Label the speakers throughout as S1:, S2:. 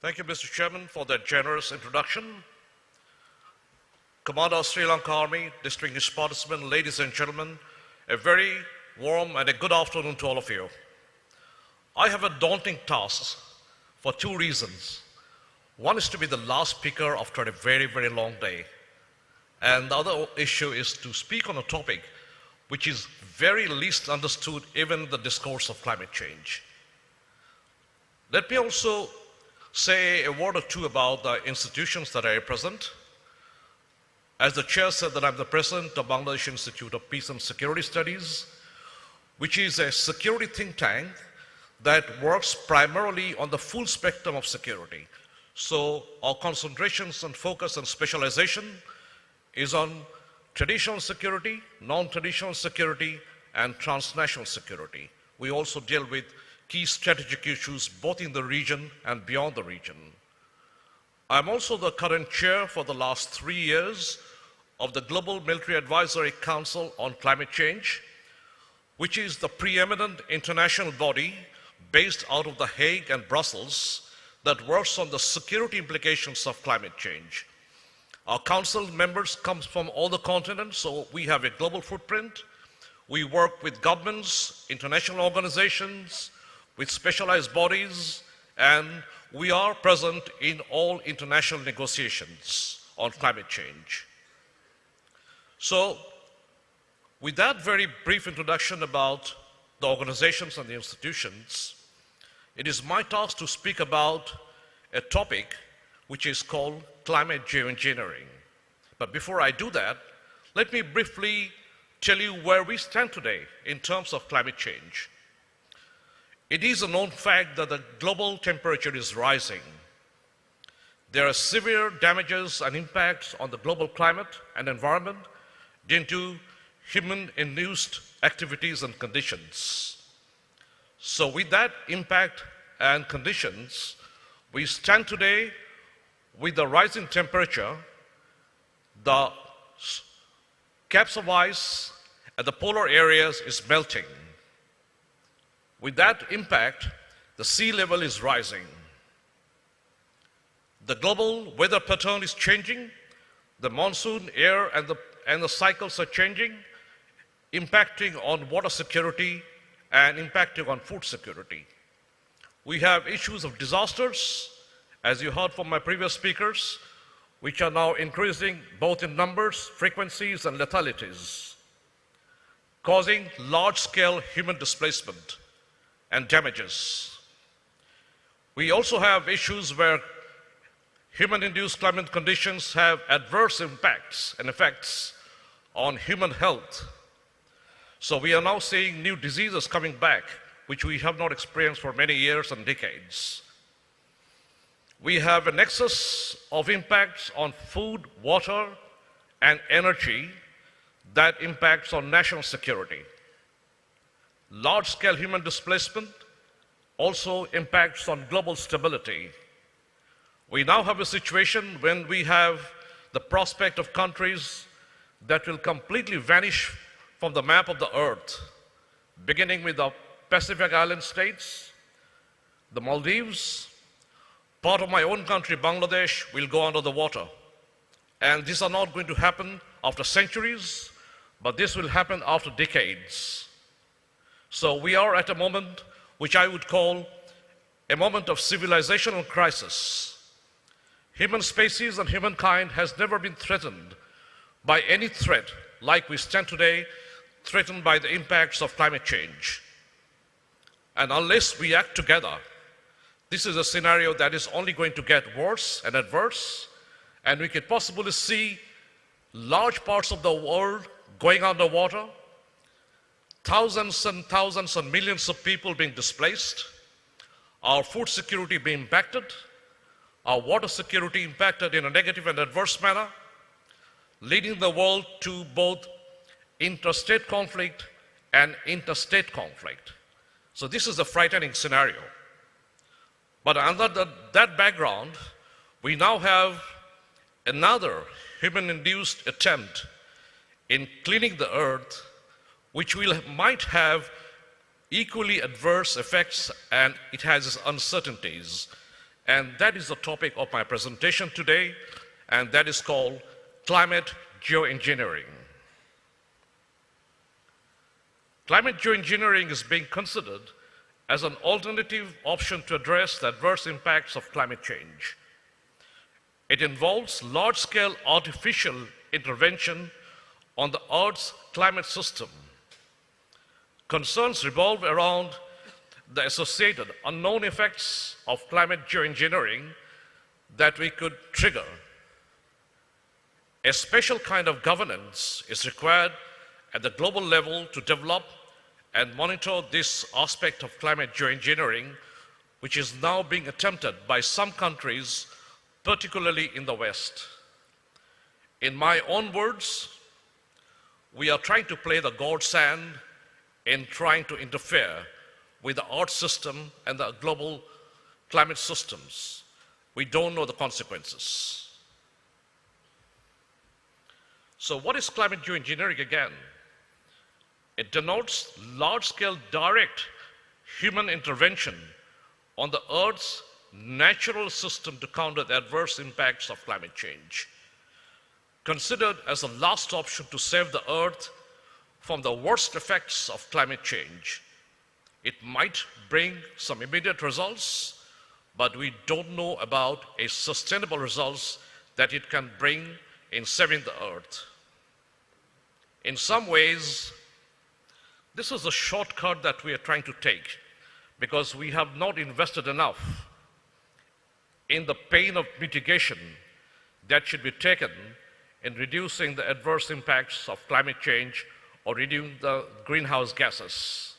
S1: Thank you, Mr. Chairman, for that generous introduction. Commander of Sri Lanka Army, distinguished participants, ladies and gentlemen, a very warm and a good afternoon to all of you. I have a daunting task for two reasons. One is to be the last speaker after a very, very long day. And the other issue is to speak on a topic which is very least understood even in the discourse of climate change. Let me also say a word or two about the institutions that I represent. As the chair said, that I'm the president of Bangladesh Institute of Peace and Security Studies, which is a security think tank that works primarily on the full spectrum of security. So our concentrations and focus and specialization is on traditional security, non-traditional security, and transnational security. We also deal with key strategic issues both in the region and beyond the region. I'm also the current chair for the last 3 years of the Global Military Advisory Council on Climate Change, which is the preeminent international body based out of The Hague and Brussels that works on the security implications of climate change. Our council members come from all the continents, so we have a global footprint. We work with governments, international organizations, with specialized bodies, and we are present in all international negotiations on climate change. So, with that very brief introduction about the organizations and the institutions, it is my task to speak about a topic which is called climate geoengineering. But before I do that, let me briefly tell you where we stand today in terms of climate change. It is a known fact that the global temperature is rising. There are severe damages and impacts on the global climate and environment due to human-induced activities and conditions. So with that impact and conditions, we stand today with the rising temperature, the caps of ice at the polar areas is melting. With that impact, the sea level is rising. The global weather pattern is changing. The monsoon, air, and the cycles are changing, impacting on water security and impacting on food security. We have issues of disasters, as you heard from my previous speakers, which are now increasing both in numbers, frequencies, and lethalities, causing large-scale human displacement and damages. We also have issues where human-induced climate conditions have adverse impacts and effects on human health. So we are now seeing new diseases coming back, which we have not experienced for many years and decades. We have a nexus of impacts on food, water, and energy that impacts on national security. Large-scale human displacement also impacts on global stability. We now have a situation when we have the prospect of countries that will completely vanish from the map of the earth, beginning with the Pacific Island states, the Maldives. Part of my own country, Bangladesh, will go under the water. And these are not going to happen after centuries, but this will happen after decades. So we are at a moment which I would call a moment of civilizational crisis. Human species and humankind has never been threatened by any threat like we stand today, threatened by the impacts of climate change. And unless we act together, this is a scenario that is only going to get worse and adverse, and we could possibly see large parts of the world going underwater, thousands and millions of people being displaced, our food security being impacted, our water security impacted in a negative and adverse manner, leading the world to both interstate conflict and interstate conflict. So this is a frightening scenario. But under that background, we now have another human-induced attempt in cleaning the earth, which might have equally adverse effects, and it has its uncertainties. And that is the topic of my presentation today, and that is called climate geoengineering. Climate geoengineering is being considered as an alternative option to address the adverse impacts of climate change. It involves large-scale artificial intervention on the Earth's climate system. Concerns revolve around the associated unknown effects of climate geoengineering that we could trigger. A special kind of governance is required at the global level to develop and monitor this aspect of climate geoengineering, which is now being attempted by some countries, particularly in the West. In my own words, we are trying to play the God's hand in trying to interfere with the Earth system and the global climate systems. We don't know the consequences. So what is climate geoengineering again? It denotes large-scale direct human intervention on the Earth's natural system to counter the adverse impacts of climate change. Considered as a last option to save the Earth from the worst effects of climate change. It might bring some immediate results, but we don't know about a sustainable results that it can bring in saving the Earth. In some ways, this is a shortcut that we are trying to take because we have not invested enough in the pain of mitigation that should be taken in reducing the adverse impacts of climate change or reducing the greenhouse gases.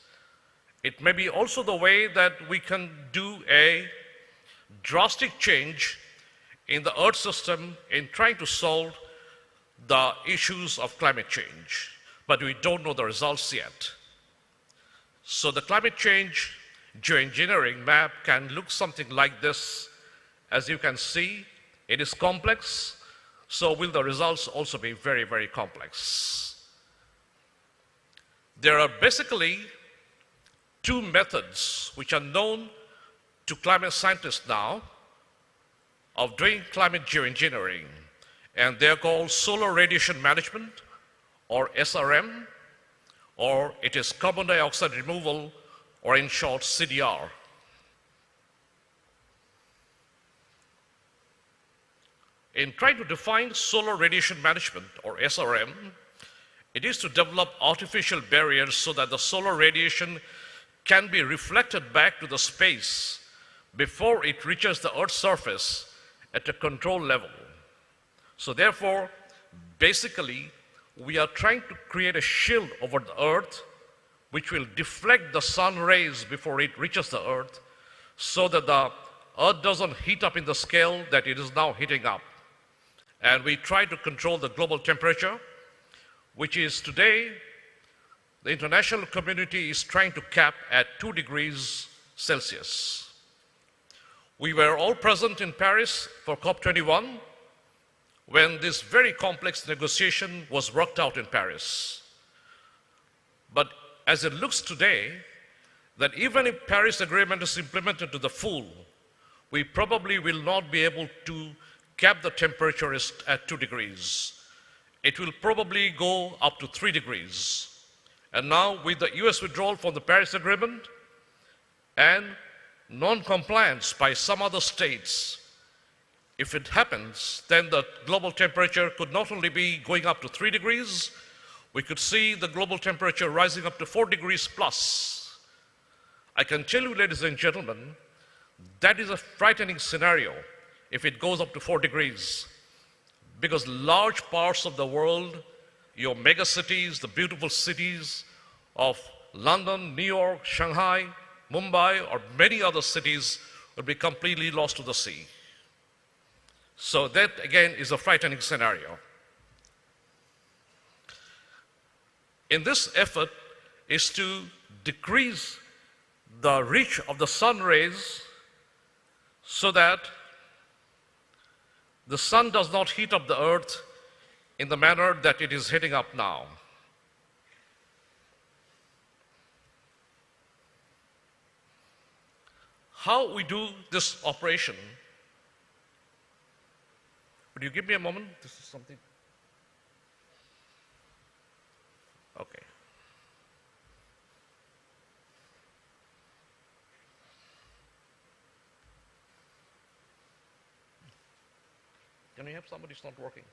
S1: It may be also the way that we can do a drastic change in the Earth system in trying to solve the issues of climate change, but we don't know the results yet. So the climate change geoengineering map can look something like this. As you can see, it is complex, so will the results also be very, very complex. There are basically two methods which are known to climate scientists now of doing climate geoengineering, and they're called solar radiation management, or SRM, or it is carbon dioxide removal, or in short, CDR. In trying to define solar radiation management, or SRM, it is to develop artificial barriers so that the solar radiation can be reflected back to the space before it reaches the Earth's surface at a controlled level. So therefore, basically, we are trying to create a shield over the Earth which will deflect the sun rays before it reaches the Earth so that the Earth doesn't heat up in the scale that it is now heating up. And we try to control the global temperature, which is today, the international community is trying to cap at 2 degrees Celsius. We were all present in Paris for COP21 when this very complex negotiation was worked out in Paris. But as it looks today, that even if Paris Agreement is implemented to the full, we probably will not be able to cap the temperature at 2 degrees. It will probably go up to 3 degrees. And now with the US withdrawal from the Paris Agreement and non-compliance by some other states, if it happens, then the global temperature could not only be going up to 3 degrees, we could see the global temperature rising up to 4 degrees plus. I can tell you, ladies and gentlemen, that is a frightening scenario if it goes up to 4 degrees, because large parts of the world, your mega cities, the beautiful cities of London, New York, Shanghai, Mumbai, or many other cities will be completely lost to the sea. So that, again, is a frightening scenario. In this effort is to decrease the reach of the sun rays so that the sun does not heat up the earth in the manner that it is heating up now. how we do this operation. Would you give me a moment? This is something. Okay. Can we have somebody who's not working?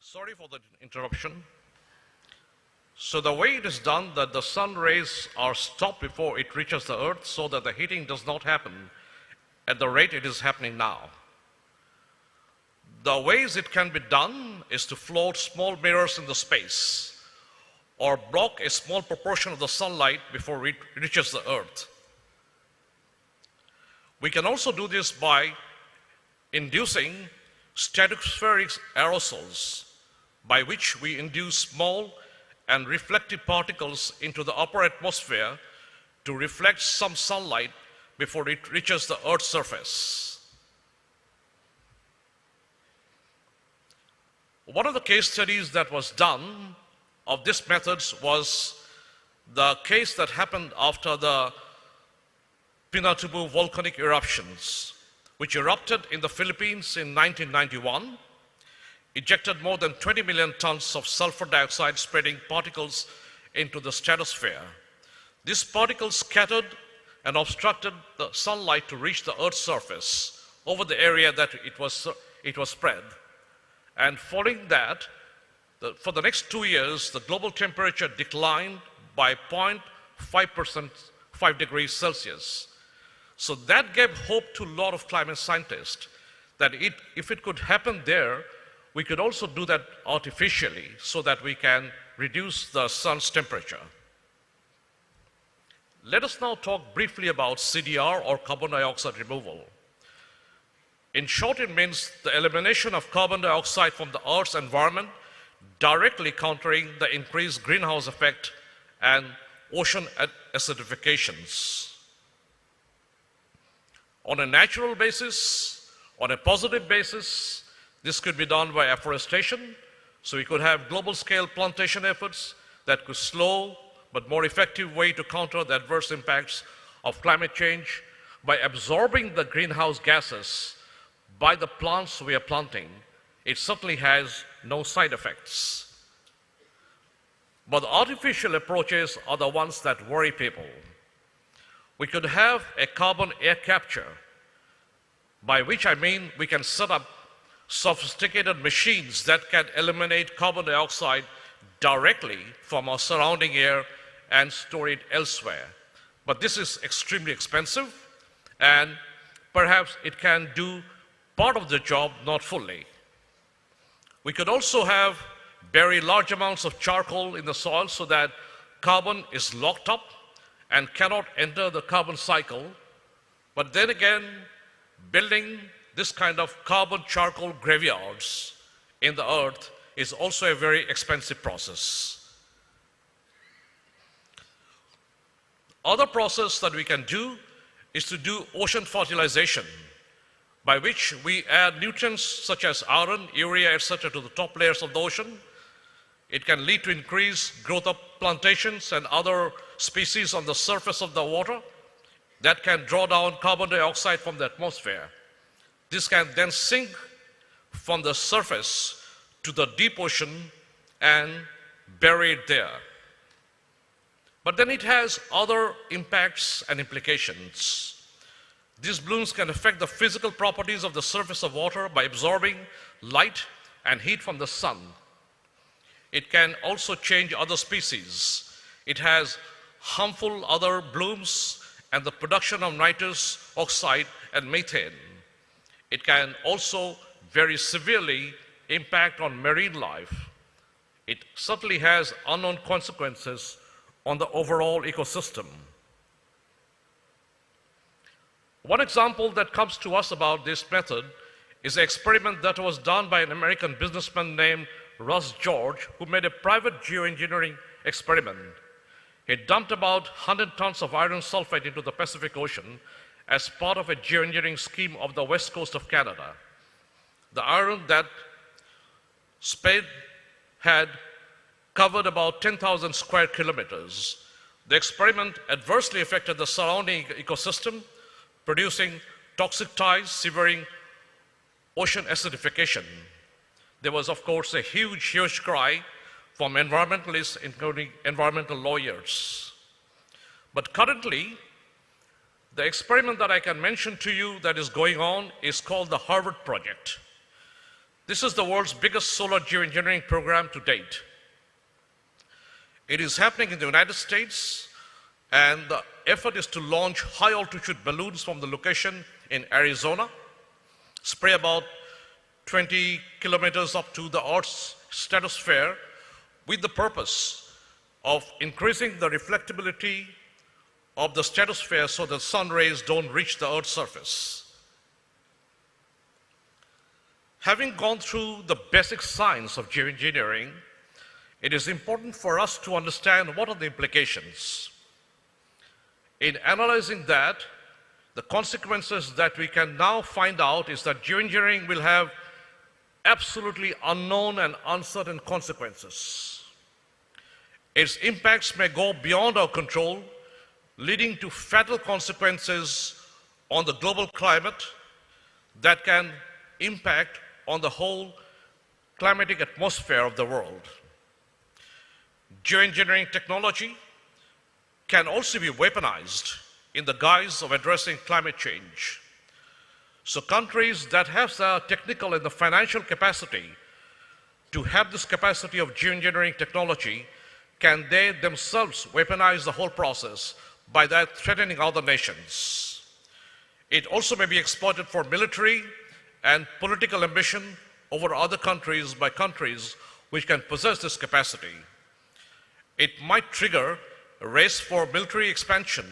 S1: Sorry for the interruption. So the way it is done that the sun rays are stopped before it reaches the earth so that the heating does not happen at the rate it is happening now. The ways it can be done is to float small mirrors in the space or block a small proportion of the sunlight before it reaches the earth. We can also do this by inducing stratospheric aerosols, by which we induce small and reflective particles into the upper atmosphere to reflect some sunlight before it reaches the Earth's surface. One of the case studies that was done of these methods was the case that happened after the Pinatubo volcanic eruptions, which erupted in the Philippines in 1991, ejected more than 20 million tons of sulfur dioxide, spreading particles into the stratosphere. These particles scattered and obstructed the sunlight to reach the Earth's surface over the area that it was spread. And following that, for the next 2 years, the global temperature declined by 0.5%, 5 degrees Celsius. So that gave hope to a lot of climate scientists that if it could happen there, we could also do that artificially so that we can reduce the sun's temperature. Let us now talk briefly about CDR, or carbon dioxide removal. In short, it means the elimination of carbon dioxide from the Earth's environment, directly countering the increased greenhouse effect and ocean acidifications. On a natural basis, on a positive basis, this could be done by afforestation, so we could have global scale plantation efforts that could slow but more effective way to counter the adverse impacts of climate change by absorbing the greenhouse gases by the plants we are planting. It certainly has no side effects. But the artificial approaches are the ones that worry people. We could have a carbon air capture, by which I mean we can set up sophisticated machines that can eliminate carbon dioxide directly from our surrounding air and store it elsewhere. But this is extremely expensive, and perhaps it can do part of the job, not fully. We could also have bury large amounts of charcoal in the soil so that carbon is locked up and cannot enter the carbon cycle. But then again, building this kind of carbon charcoal graveyards in the earth is also a very expensive process. Other process that we can do is to do ocean fertilization, by which we add nutrients such as iron, urea, etc. to the top layers of the ocean. It can lead to increased growth of plantations and other species on the surface of the water that can draw down carbon dioxide from the atmosphere. This can then sink from the surface to the deep ocean and bury it there. But then it has other impacts and implications. These blooms can affect the physical properties of the surface of water by absorbing light and heat from the sun. It can also change other species. It has harmful other blooms and the production of nitrous oxide and methane. It can also very severely impact on marine life. It certainly has unknown consequences on the overall ecosystem. One example that comes to us about this method is an experiment that was done by an American businessman named Russ George, who made a private geoengineering experiment. He dumped about 100 tons of iron sulfide into the Pacific Ocean as part of a geoengineering scheme of the west coast of Canada. The iron that Spade had covered about 10,000 square kilometers. The experiment adversely affected the surrounding ecosystem, producing toxic tides, severing ocean acidification. There was, of course, a huge cry from environmentalists, including environmental lawyers. But currently, the experiment that I can mention to you that is going on is called the Harvard Project. This is the world's biggest solar geoengineering program to date. It is happening in the United States, and the effort is to launch high-altitude balloons from the location in Arizona, spray about 20 kilometers up to the Earth's stratosphere with the purpose of increasing the reflectability of the stratosphere so that sun rays don't reach the Earth's surface. Having gone through the basic science of geoengineering, it is important for us to understand what are the implications. In analyzing that, the consequences that we can now find out is that geoengineering will have absolutely unknown and uncertain consequences. Its impacts may go beyond our control, leading to fatal consequences on the global climate that can impact on the whole climatic atmosphere of the world. Geoengineering technology can also be weaponized in the guise of addressing climate change. So countries that have the technical and the financial capacity to have this capacity of geoengineering technology, can they themselves weaponize the whole process by that threatening other nations. It also may be exploited for military and political ambition over other countries by countries which can possess this capacity. It might trigger a race for military expansion,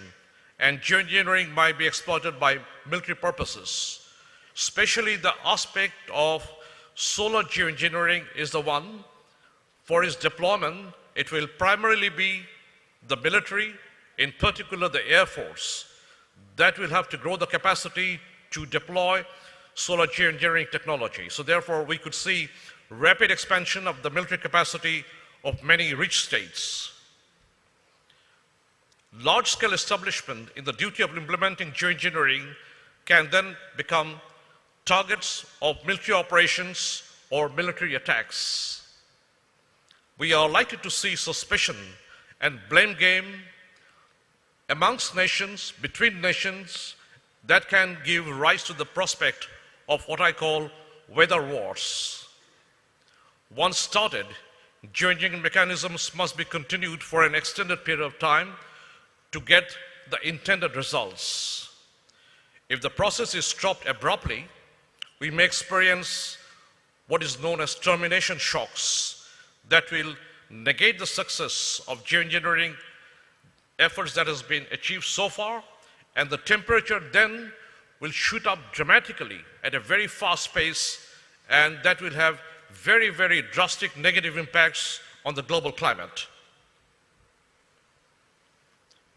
S1: and geoengineering might be exploited by military purposes. Especially the aspect of solar geoengineering is the one. For its deployment, it will primarily be the military, in particular the Air Force, that will have to grow the capacity to deploy solar geoengineering technology. So therefore, we could see rapid expansion of the military capacity of many rich states. Large-scale establishment in the duty of implementing geoengineering can then become targets of military operations or military attacks. We are likely to see suspicion and blame game amongst nations, between nations, that can give rise to the prospect of what I call weather wars. Once started, geoengineering mechanisms must be continued for an extended period of time to get the intended results. If the process is stopped abruptly, we may experience what is known as termination shocks that will negate the success of geoengineering efforts that has been achieved so far, and the temperature then will shoot up dramatically at a very fast pace, and that will have very, very drastic negative impacts on the global climate.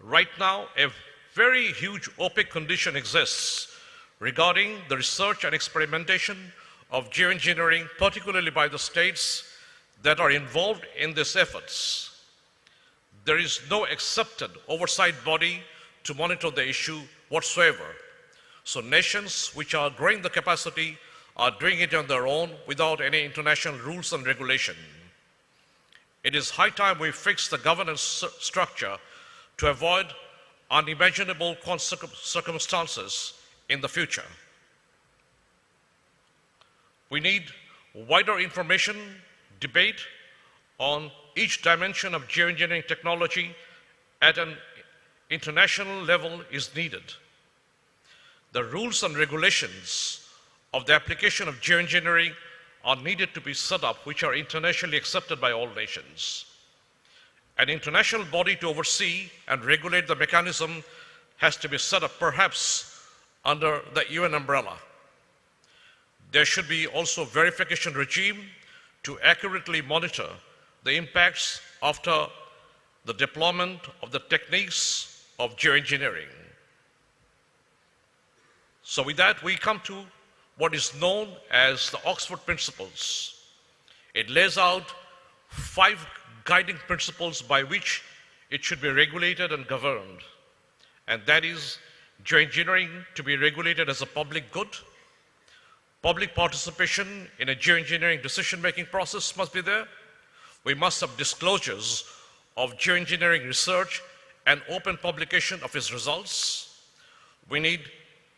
S1: Right now, a very huge opaque condition exists regarding the research and experimentation of geoengineering, particularly by the states that are involved in these efforts. There is no accepted oversight body to monitor the issue whatsoever. So nations which are growing the capacity are doing it on their own without any international rules and regulation. It is high time we fix the governance structure to avoid unimaginable circumstances in the future. We need wider information, debate on each dimension of geoengineering technology at an international level is needed. The rules and regulations of the application of geoengineering are needed to be set up, which are internationally accepted by all nations. An international body to oversee and regulate the mechanism has to be set up, perhaps under the UN umbrella. There should be also a verification regime to accurately monitor the impacts after the deployment of the techniques of geoengineering. So with that, we come to what is known as the Oxford Principles. It lays out 5 guiding principles by which it should be regulated and governed. And that is geoengineering to be regulated as a public good. Public participation in a geoengineering decision-making process must be there. We must have disclosures of geoengineering research and open publication of its results. We need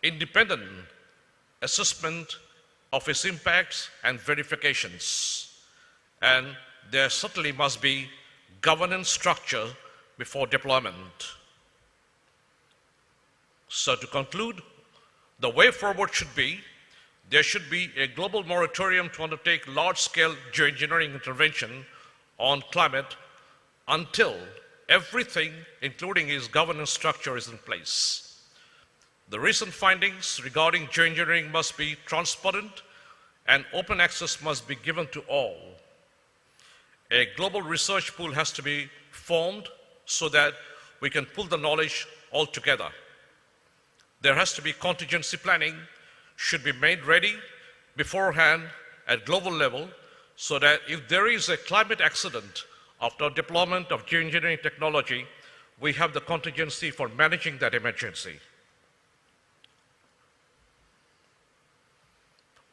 S1: independent assessment of its impacts and verifications. And there certainly must be governance structure before deployment. So to conclude, the way forward should be, there should be a global moratorium to undertake large-scale geoengineering intervention on climate until everything, including its governance structure, is in place. The recent findings regarding geoengineering must be transparent and open access must be given to all. A global research pool has to be formed so that we can pull the knowledge all together. There has to be contingency planning, should be made ready beforehand at global level so that if there is a climate accident after deployment of geoengineering technology, we have the contingency for managing that emergency.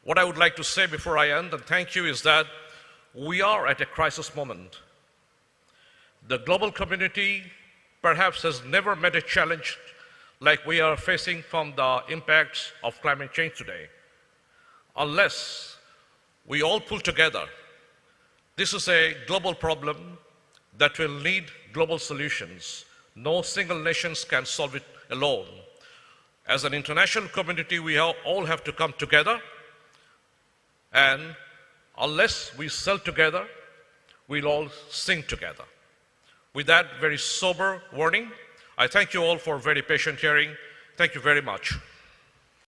S1: What I would like to say before I end, and thank you, is that we are at a crisis moment. The global community perhaps has never met a challenge like we are facing from the impacts of climate change today. Unless we all pull together, this is a global problem that will need global solutions. No single nation can solve it alone. As an international community, we all have to come together, and unless we sell together, we'll all sing together. With that very sober warning, I thank you all for very patient hearing. Thank you very much.